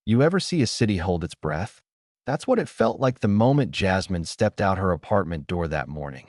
You ever see a city hold its breath? That's what it felt like the moment Jasmine stepped out her apartment door that morning.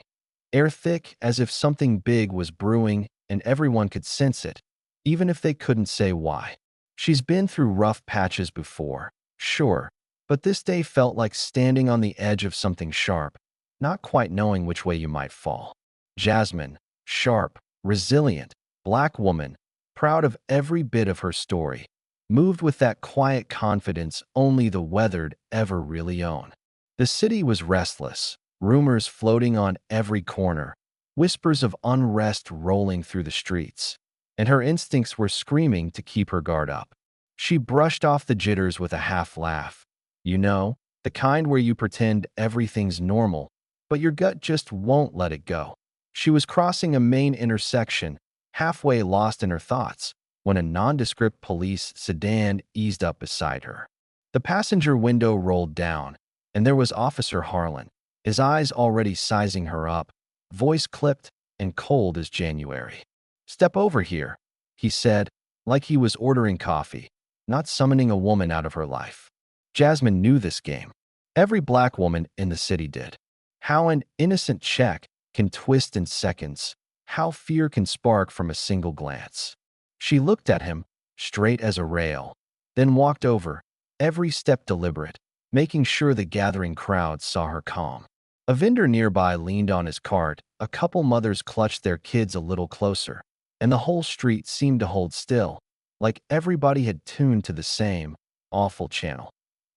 Air thick, as if something big was brewing, and everyone could sense it, even if they couldn't say why. She's been through rough patches before, sure, but this day felt like standing on the edge of something sharp, not quite knowing which way you might fall. Jasmine, sharp, resilient, black woman, proud of every bit of her story, moved with that quiet confidence only the weathered ever really own. The city was restless, rumors floating on every corner, whispers of unrest rolling through the streets, and her instincts were screaming to keep her guard up. She brushed off the jitters with a half laugh. You know, the kind where you pretend everything's normal, but your gut just won't let it go. She was crossing a main intersection, halfway lost in her thoughts, when a nondescript police sedan eased up beside her. The passenger window rolled down, and there was Officer Harlan, his eyes already sizing her up, voice clipped and cold as January. "Step over here," he said, like he was ordering coffee, not summoning a woman out of her life. Jasmine knew this game. Every black woman in the city did. How an innocent check can twist in seconds, how fear can spark from a single glance. She looked at him, straight as a rail, then walked over, every step deliberate, making sure the gathering crowd saw her calm. A vendor nearby leaned on his cart, a couple mothers clutched their kids a little closer, and the whole street seemed to hold still, like everybody had tuned to the same, awful channel.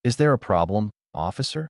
"Is there a problem, officer?"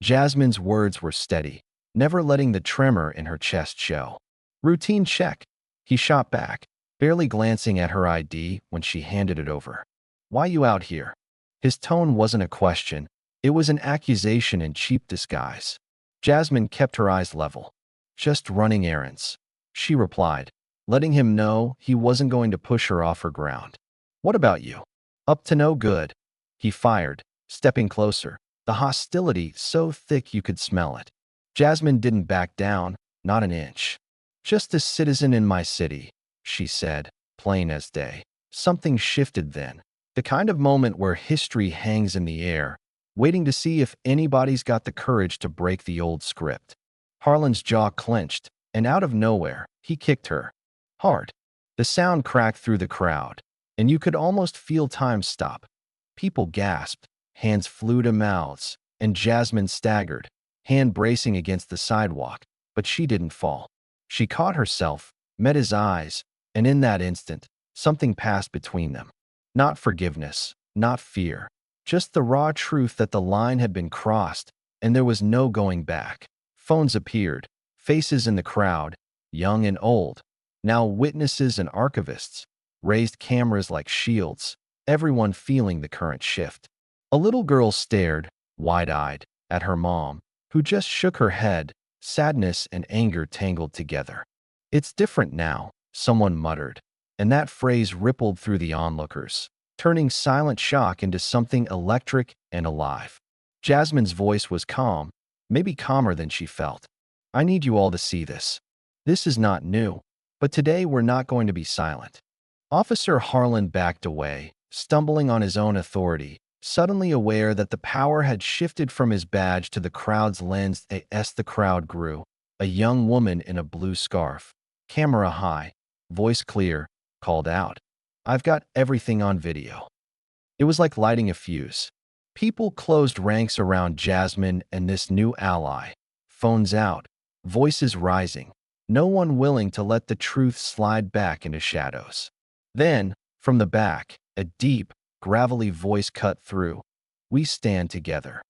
Jasmine's words were steady, never letting the tremor in her chest show. "Routine check," he shot back, barely glancing at her ID when she handed it over. "Why you out here?" His tone wasn't a question, it was an accusation in cheap disguise. Jasmine kept her eyes level. "Just running errands," she replied, letting him know he wasn't going to push her off her ground. "What about you?" "Up to no good," he fired, stepping closer, the hostility so thick you could smell it. Jasmine didn't back down, not an inch. "Just a citizen in my city," she said, plain as day. Something shifted then, the kind of moment where history hangs in the air, waiting to see if anybody's got the courage to break the old script. Harlan's jaw clenched, and out of nowhere, he kicked her. Hard. The sound cracked through the crowd, and you could almost feel time stop. People gasped, hands flew to mouths, and Jasmine staggered, hand bracing against the sidewalk, but she didn't fall. She caught herself, met his eyes, and in that instant, something passed between them. Not forgiveness, not fear, just the raw truth that the line had been crossed, and there was no going back. Phones appeared, faces in the crowd, young and old, now witnesses and archivists, raised cameras like shields, everyone feeling the current shift. A little girl stared, wide-eyed, at her mom, who just shook her head, sadness and anger tangled together. "It's different now," someone muttered, and that phrase rippled through the onlookers, turning silent shock into something electric and alive. Jasmine's voice was calm, maybe calmer than she felt. "I need you all to see this. This is not new, but today we're not going to be silent." Officer Harlan backed away, stumbling on his own authority, suddenly aware that the power had shifted from his badge to the crowd's lens as the crowd grew. A young woman in a blue scarf, camera high, voice clear, called out, "I've got everything on video." It was like lighting a fuse. People closed ranks around Jasmine and this new ally, phones out, voices rising, no one willing to let the truth slide back into shadows. Then, from the back, a deep, gravelly voice cut through, "We stand together."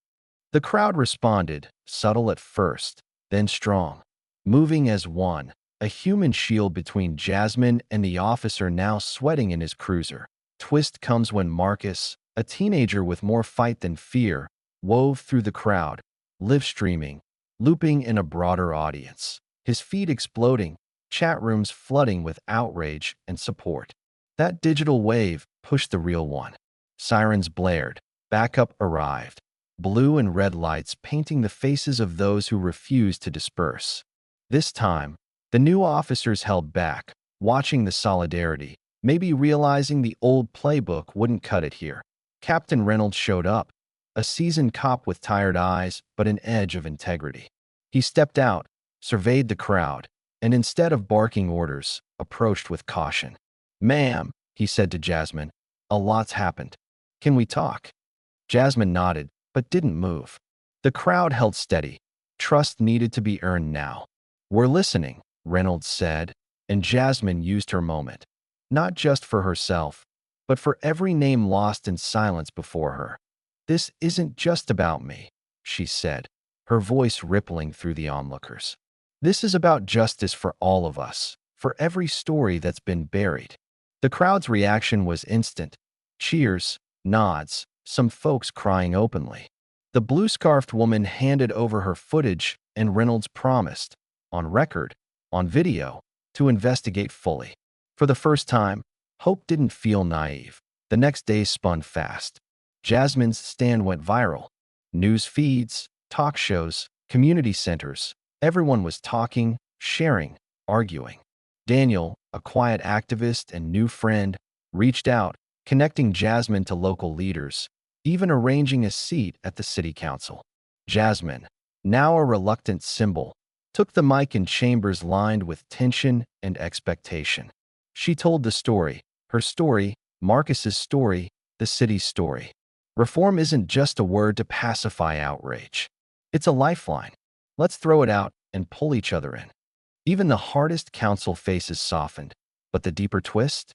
The crowd responded, subtle at first, then strong, moving as one, a human shield between Jasmine and the officer now sweating in his cruiser. Twist comes when Marcus, a teenager with more fight than fear, wove through the crowd, live streaming, looping in a broader audience, his feed exploding, chat rooms flooding with outrage and support. That digital wave pushed the real one. Sirens blared, backup arrived, blue and red lights painting the faces of those who refused to disperse. This time, the new officers held back, watching the solidarity, maybe realizing the old playbook wouldn't cut it here. Captain Reynolds showed up, a seasoned cop with tired eyes but an edge of integrity. He stepped out, surveyed the crowd, and instead of barking orders, approached with caution. "Ma'am," he said to Jasmine, "a lot's happened. Can we talk?" Jasmine nodded, but didn't move. The crowd held steady. Trust needed to be earned now. "We're listening," Reynolds said, and Jasmine used her moment. Not just for herself, but for every name lost in silence before her. "This isn't just about me," she said, her voice rippling through the onlookers. "This is about justice for all of us, for every story that's been buried." The crowd's reaction was instant. Cheers, nods, some folks crying openly. The blue-scarfed woman handed over her footage, and Reynolds promised, on record, on video, to investigate fully. For the first time, hope didn't feel naive. The next day spun fast. Jasmine's stand went viral. News feeds, talk shows, community centers. Everyone was talking, sharing, arguing. Daniel, a quiet activist and new friend, reached out, connecting Jasmine to local leaders, even arranging a seat at the city council. Jasmine, now a reluctant symbol, took the mic in chambers lined with tension and expectation. She told the story, her story, Marcus's story, the city's story. Reform isn't just a word to pacify outrage. It's a lifeline. Let's throw it out and pull each other in. Even the hardest council faces softened. But the deeper twist?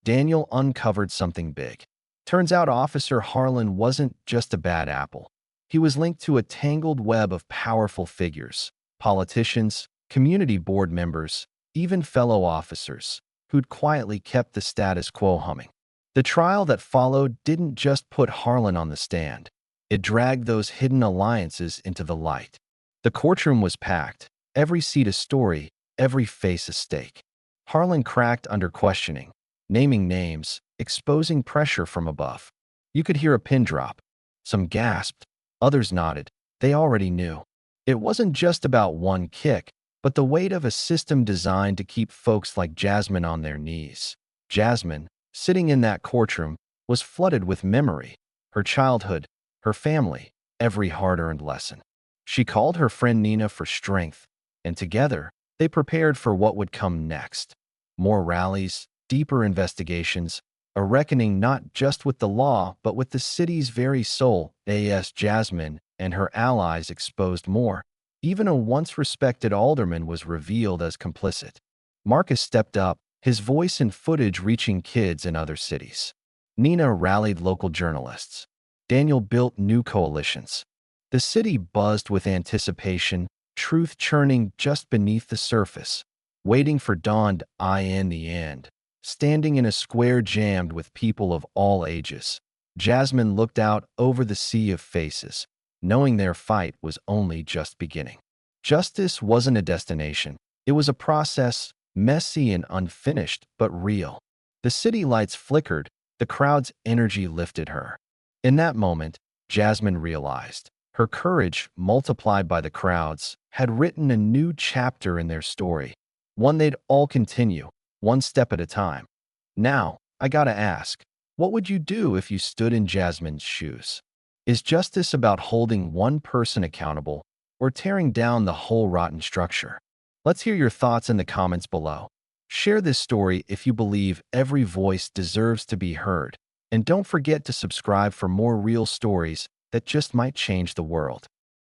Daniel uncovered something big. Turns out Officer Harlan wasn't just a bad apple. He was linked to a tangled web of powerful figures, politicians, community board members, even fellow officers, who'd quietly kept the status quo humming. The trial that followed didn't just put Harlan on the stand. It dragged those hidden alliances into the light. The courtroom was packed, every seat a story, every face a stake. Harlan cracked under questioning, naming names, exposing pressure from above. You could hear a pin drop. Some gasped, others nodded. They already knew. It wasn't just about one kick, but the weight of a system designed to keep folks like Jasmine on their knees. Jasmine, sitting in that courtroom, was flooded with memory. Her childhood, her family, every hard-earned lesson. She called her friend Nina for strength, and together, they prepared for what would come next. More rallies, deeper investigations, a reckoning not just with the law, but with the city's very soul. As Jasmine and her allies exposed more, even a once-respected alderman was revealed as complicit. Marcus stepped up, his voice and footage reaching kids in other cities. Nina rallied local journalists. Daniel built new coalitions. The city buzzed with anticipation, truth churning just beneath the surface, waiting for dawn. In the end, standing in a square jammed with people of all ages, Jasmine looked out over the sea of faces, knowing their fight was only just beginning. Justice wasn't a destination. It was a process, messy and unfinished, but real. The city lights flickered, the crowd's energy lifted her. In that moment, Jasmine realized her courage, multiplied by the crowds, had written a new chapter in their story, one they'd all continue, one step at a time. Now, I gotta ask, what would you do if you stood in Jasmine's shoes? Is justice about holding one person accountable or tearing down the whole rotten structure? Let's hear your thoughts in the comments below. Share this story if you believe every voice deserves to be heard. And don't forget to subscribe for more real stories that just might change the world.